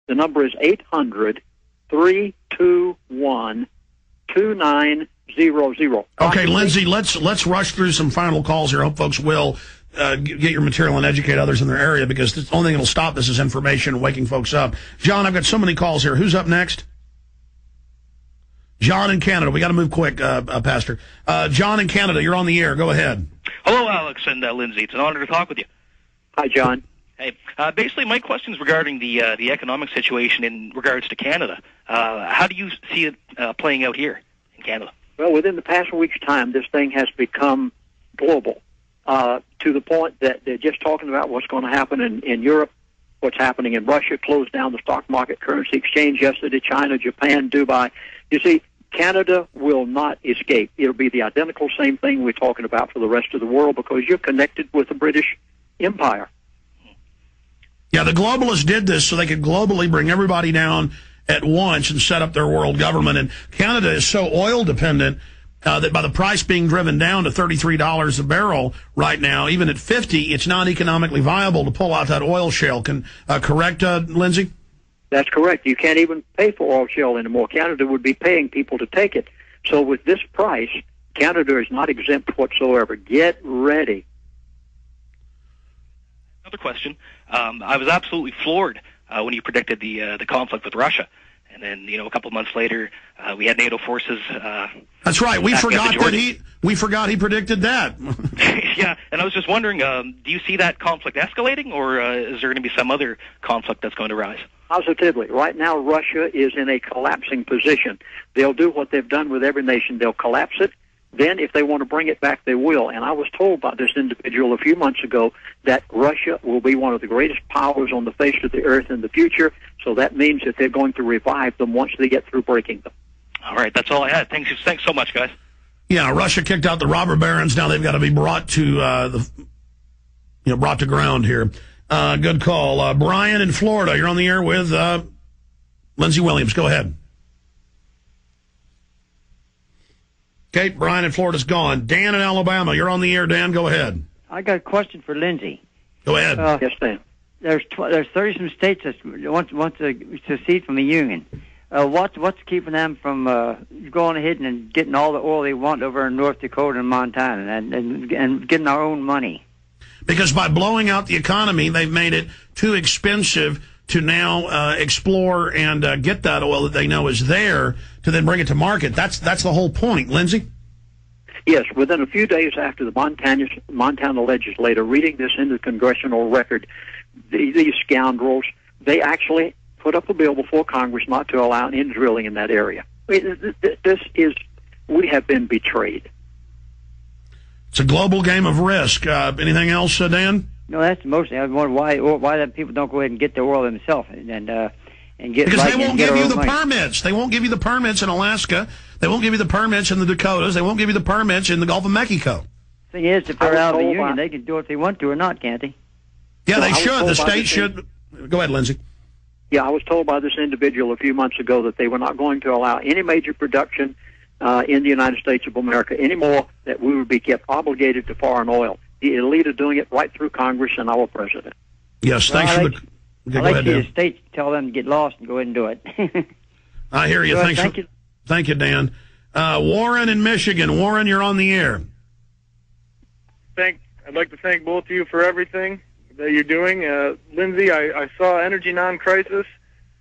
The number is 800-321-2900. Okay, Lindsey, let's rush through some final calls here. I hope folks will get your material and educate others in their area, because the only thing that'll stop this is information and waking folks up. John, I've got so many calls here. Who's up next? John in Canada. We got to move quick, Pastor. John in Canada, you're on the air. Go ahead. Hello, Alex and Lindsey. It's an honor to talk with you. Hi, John. Hey, basically, my question is regarding the economic situation in regards to Canada. How do you see it playing out here in Canada? Well, within the past week's time, this thing has become global to the point that they're just talking about what's going to happen in Europe, what's happening in Russia, closed down the stock market, currency exchange yesterday, China, Japan, Dubai. You see, Canada will not escape. It'll be the identical same thing we're talking about for the rest of the world, because you're connected with the British Empire. Yeah, the globalists did this so they could globally bring everybody down at once and set up their world government. And Canada is so oil dependent that by the price being driven down to $33 a barrel right now, even at $50, it's not economically viable to pull out that oil shale. Correct, Lindsey? That's correct. You can't even pay for oil shale anymore. Canada would be paying people to take it. So with this price, Canada is not exempt whatsoever. Get ready. Another question. I was absolutely floored when you predicted the conflict with Russia. And then, a couple of months later, we had NATO forces. That's right. We forgot he predicted that. Yeah, and I was just wondering, do you see that conflict escalating, or is there going to be some other conflict that's going to rise? Positively. Right now, Russia is in a collapsing position. They'll do what they've done with every nation. They'll collapse it. Then, if they want to bring it back, they will. And I was told by this individual a few months ago that Russia will be one of the greatest powers on the face of the earth in the future. So that means that they're going to revive them once they get through breaking them. All right, that's all I had. Thanks so much, guys. Yeah, Russia kicked out the robber barons. Now they've got to be brought to brought to ground here. Good call, Brian in Florida. You're on the air with Lindsey Williams. Go ahead. Okay, Brian in Florida's gone. Dan in Alabama, you're on the air. Dan, go ahead. I got a question for Lindsey. Go ahead. Yes, Dan. There's 30-some states that want to secede from the Union. What's keeping them from going ahead and getting all the oil they want over in North Dakota and Montana and getting our own money? Because by blowing out the economy, they've made it too expensive to now explore and get that oil that they know is there to then bring it to market. That's the whole point. Lindsey? Yes, within a few days after the Montana legislator reading this in the congressional record, these scoundrels, they actually put up a bill before Congress not to allow any drilling in that area. We have been betrayed. It's a global game of risk. Anything else, Dan? No, that's mostly. I wonder why that people don't go ahead and get the oil themselves and get because right they won't and get give you the money. permits. They won't give you the permits in Alaska. They won't give you the permits in the Dakotas. They won't give you the permits in the Gulf of Mexico. Thing is, if they're out of the union, they can do it if they want to or not, can't they? Yeah, they should. The state should. Go ahead, Lindsey. Yeah, I was told by this individual a few months ago that they were not going to allow any major production in the United States of America anymore, that we would be kept obligated to foreign oil. The elite are doing it right through Congress and our president. Yes, thanks for the... I'd like to see the states tell them to get lost and go ahead and do it. I hear you. Thank you, Dan. Warren in Michigan. Warren, you're on the air. I'd like to thank both of you for everything that you're doing. Lindsey, I saw Energy Non-Crisis,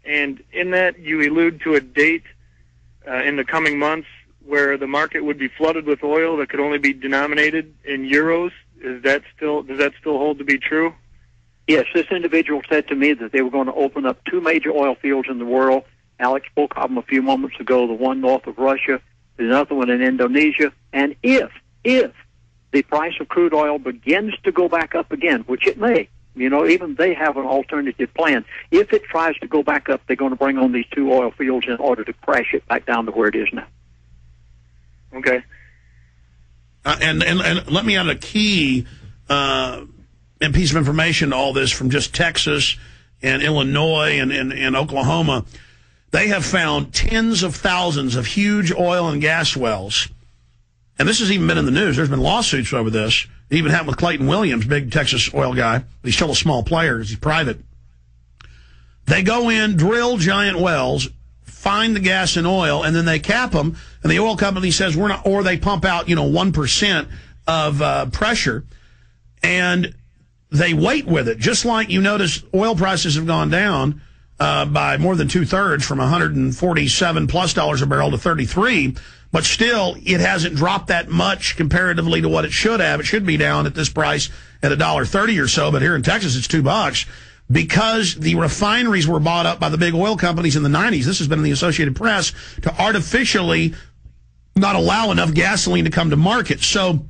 and in that you allude to a date in the coming months where the market would be flooded with oil that could only be denominated in euros. Does that still hold to be true? Yes, this individual said to me that they were going to open up two major oil fields in the world. Alex spoke of them a few moments ago, the one north of Russia, another one in Indonesia. And if the price of crude oil begins to go back up again, which it may, even they have an alternative plan. If it tries to go back up, they're going to bring on these two oil fields in order to crash it back down to where it is now. Okay. And let me add a key piece of information to all this from just Texas and Illinois and Oklahoma. They have found tens of thousands of huge oil and gas wells. And this has even been in the news. There's been lawsuits over this. It even happened with Clayton Williams, big Texas oil guy. He's still a small player. He's private. They go in, drill giant wells, find the gas and oil, and then they cap them, and the oil company says we're not, or they pump out, 1% of pressure, and they wait with it. Just like you notice oil prices have gone down by more than 2/3 from $147+ a barrel to 33, but still it hasn't dropped that much comparatively to what it should have. It should be down at this price at $1.30 or so, but here in Texas it's $2 because the refineries were bought up by the big oil companies in the 90s. This has been in the Associated Press to artificially not allow enough gasoline to come to market. So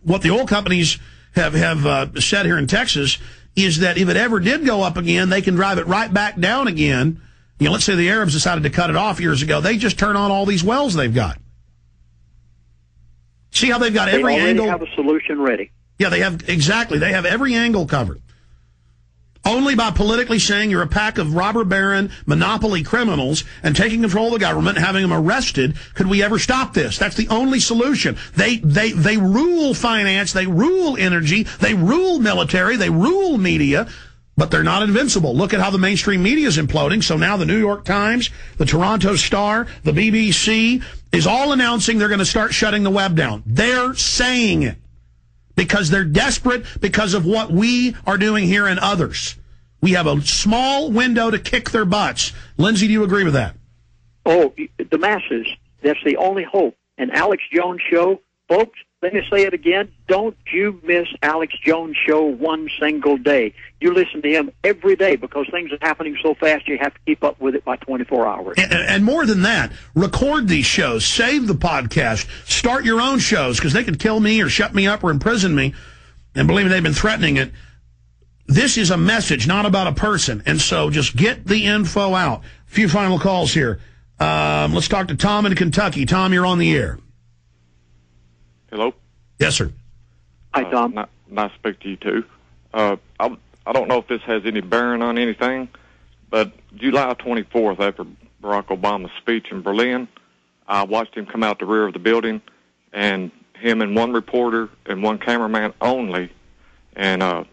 what the oil companies have said here in Texas is that if it ever did go up again, they can drive it right back down again. Let's say the Arabs decided to cut it off years ago. They just turn on all these wells they've got. See how they've got every angle? They have a solution ready. Yeah, they have, exactly. They have every angle covered. Only by politically saying you're a pack of robber baron, monopoly criminals, and taking control of the government and having them arrested could we ever stop this. That's the only solution. They rule finance, they rule energy, they rule military, they rule media, but they're not invincible. Look at how the mainstream media is imploding. So now the New York Times, the Toronto Star, the BBC is all announcing they're going to start shutting the web down. They're saying it because they're desperate because of what we are doing here and others. We have a small window to kick their butts. Lindsey, do you agree with that? Oh, the masses, that's the only hope. And Alex Jones Show, folks, let me say it again, don't you miss Alex Jones Show one single day. You listen to him every day because things are happening so fast you have to keep up with it by 24 hours. And more than that, record these shows, save the podcast, start your own shows because they could kill me or shut me up or imprison me. And believe me, they've been threatening it. This is a message, not about a person. And so just get the info out. A few final calls here. Let's talk to Tom in Kentucky. Tom, you're on the air. Hello? Yes, sir. Hi, Tom. Nice to speak to you, too. I don't know if this has any bearing on anything, but July 24th, after Barack Obama's speech in Berlin, I watched him come out the rear of the building, and him and one reporter and one cameraman only, and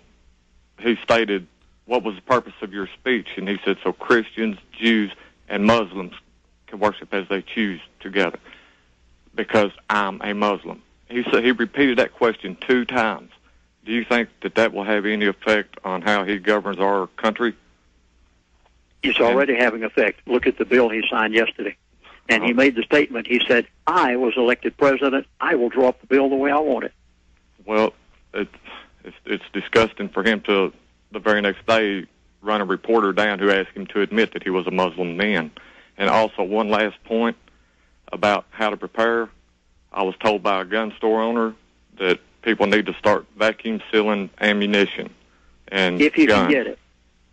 he stated, what was the purpose of your speech? And he said, so Christians, Jews, and Muslims can worship as they choose together because I'm a Muslim. He said he repeated that question 2 times. Do you think that will have any effect on how he governs our country? It's already having effect. Look at the bill he signed yesterday. And he made the statement, he said, I was elected president, I will draw up the bill the way I want it. Well, it's disgusting for him to, the very next day, run a reporter down who asked him to admit that he was a Muslim man. And also, one last point about how to prepare. I was told by a gun store owner that people need to start vacuum sealing ammunition and if you can get it.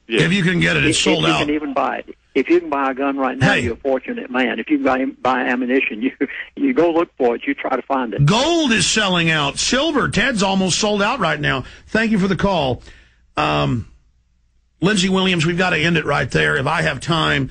Yeah. If you can get it, it's sold out. If you can even buy it. If you can buy a gun right now, you're a fortunate man. If you can buy ammunition, you go look for it. You try to find it. Gold is selling out. Silver, Ted's almost sold out right now. Thank you for the call. Lindsey Williams, we've got to end it right there. If I have time,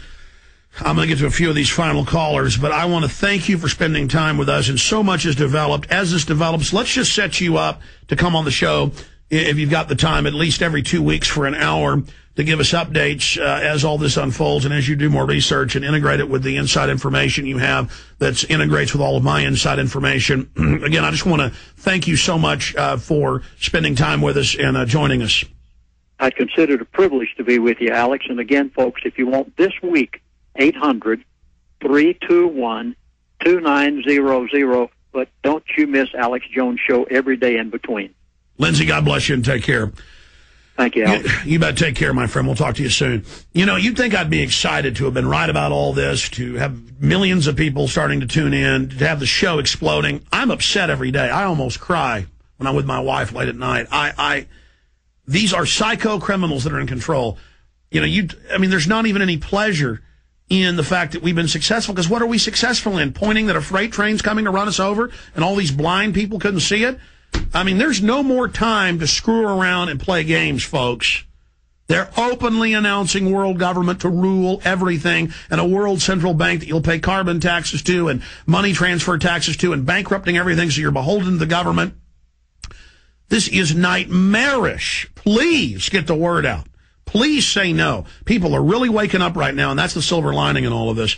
I'm going to get to a few of these final callers, but I want to thank you for spending time with us, and so much has developed. As this develops, let's just set you up to come on the show, if you've got the time, at least every 2 weeks for an hour to give us updates as all this unfolds and as you do more research and integrate it with the inside information you have that integrates with all of my inside information. Again, I just want to thank you so much for spending time with us and joining us. I consider it a privilege to be with you, Alex. And again, folks, if you want this week, 800-321-2900. But don't you miss Alex Jones Show every day in between. Lindsey, God bless you and take care. Thank you, Alex. You better take care, my friend. We'll talk to you soon. You'd think I'd be excited to have been right about all this, to have millions of people starting to tune in, to have the show exploding. I'm upset every day. I almost cry when I'm with my wife late at night. These are psycho criminals that are in control. There's not even any pleasure in the fact that we've been successful, because what are we successful in? Pointing that a freight train's coming to run us over and all these blind people couldn't see it? There's no more time to screw around and play games, folks. They're openly announcing world government to rule everything, and a world central bank that you'll pay carbon taxes to and money transfer taxes to, and bankrupting everything so you're beholden to the government. This is nightmarish. Please get the word out. Please say no. People are really waking up right now, and that's the silver lining in all of this.